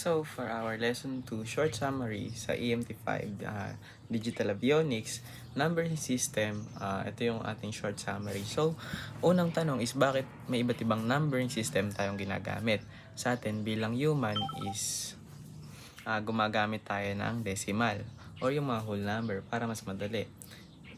So, for our lesson 2 short summary sa EMT5 Digital Avionics Numbering System, ito yung ating short summary. So, unang tanong is bakit may iba't ibang numbering system tayong ginagamit? Sa atin bilang human is gumagamit tayo ng decimal or yung mga whole number para mas madali.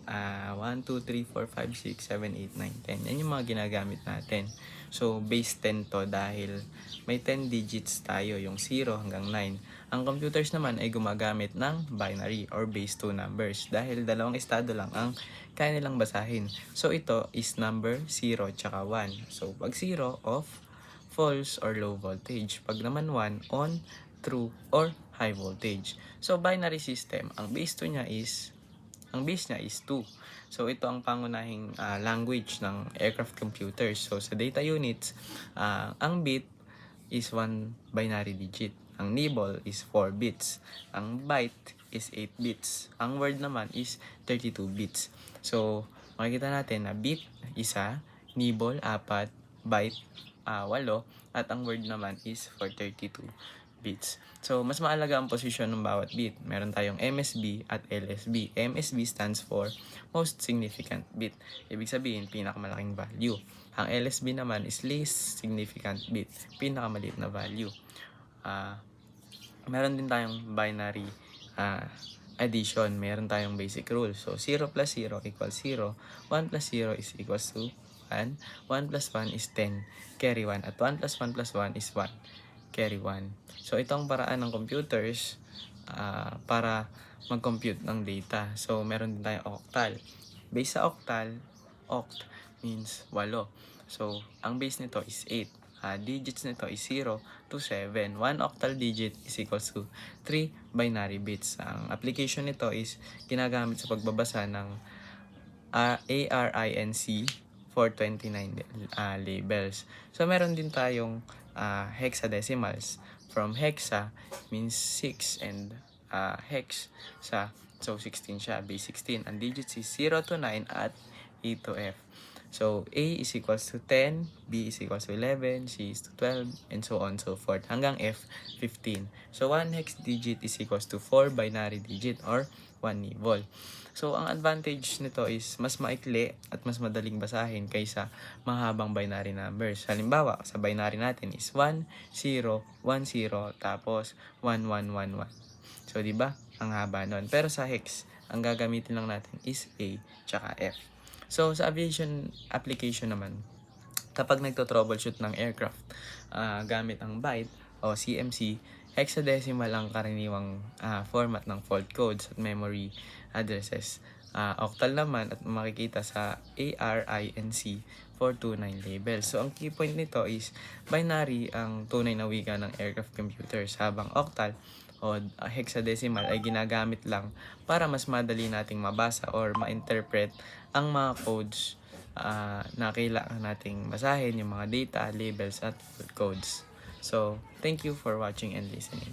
1, 2, 3, 4, 5, 6, 7, 8, 9, 10. Yan yung mga ginagamit natin. So, base 10 to dahil may 10 digits tayo, yung 0 hanggang 9. Ang computers naman ay gumagamit ng binary or base 2 numbers dahil dalawang estado lang ang kaya nilang basahin. So, ito is number 0 tsaka 1. So, pag 0, off, false or low voltage. Pag naman 1, on, true, or high voltage. So, binary system, ang base niya is 2. So, ito ang pangunahing language ng aircraft computers. So, sa data units, ang bit is 1 binary digit. Ang nibble is 4 bits. Ang byte is 8 bits. Ang word naman is 32 bits. So, makikita natin na bit, 1, nibble, 4, byte, 8, at ang word naman is for 32 bits. So, mas maalaga ang posisyon ng bawat bit. Meron tayong MSB at LSB. MSB stands for Most Significant Bit. Ibig sabihin, pinakamalaking value. Ang LSB naman is Least Significant Bit. Pinakamaliit na value. Meron din tayong binary addition. Meron tayong basic rule. So, 0 plus 0 equals 0. 1 plus 0 is equals to 1. 1 plus 1 is 10. Carry 1. At 1 plus 1 plus 1 is 1. Carry 1. So, ito ang paraan ng computers para mag-compute ng data. So, meron din tayong octal. Base sa octal, oct means 8. So, ang base nito is 8. Digits nito is 0 to 7. 1 octal digit is equals to 3 binary bits. Ang application nito is ginagamit sa pagbabasa ng ARINC 429 labels. So, meron din tayong hexadecimals. From hexa means 6 and hex sa, so 16 siya, base 16. Ang digits is 0 to 9 at A to F. So, A is equals to 10, B is equals to 11, C is to 12, and so on so forth, hanggang F, 15. So, 1 hex digit is equals to 4 binary digit or 1 nibble. So, ang advantage nito is mas maikli at mas madaling basahin kaysa mahabang binary numbers. Halimbawa, sa binary natin is 1, 0, 1, 0, tapos 1, 1, 1, 1. So, di ba? Ang haba nun. Pero sa hex, ang gagamitin lang natin is A tsaka F. So, sa aviation application naman, kapag nagto-troubleshoot ng aircraft gamit ang byte o CMC, hexadecimal ang karaniwang format ng fault codes at memory addresses. Octal naman at makikita sa ARINC 429 label. So, ang key point nito is binary ang tunay na wika ng aircraft computers, habang octal o hexadecimal ay ginagamit lang para mas madali nating mabasa or ma-interpret ang mga codes na kailangan nating basahin, yung mga data, labels, at codes. So, thank you for watching and listening.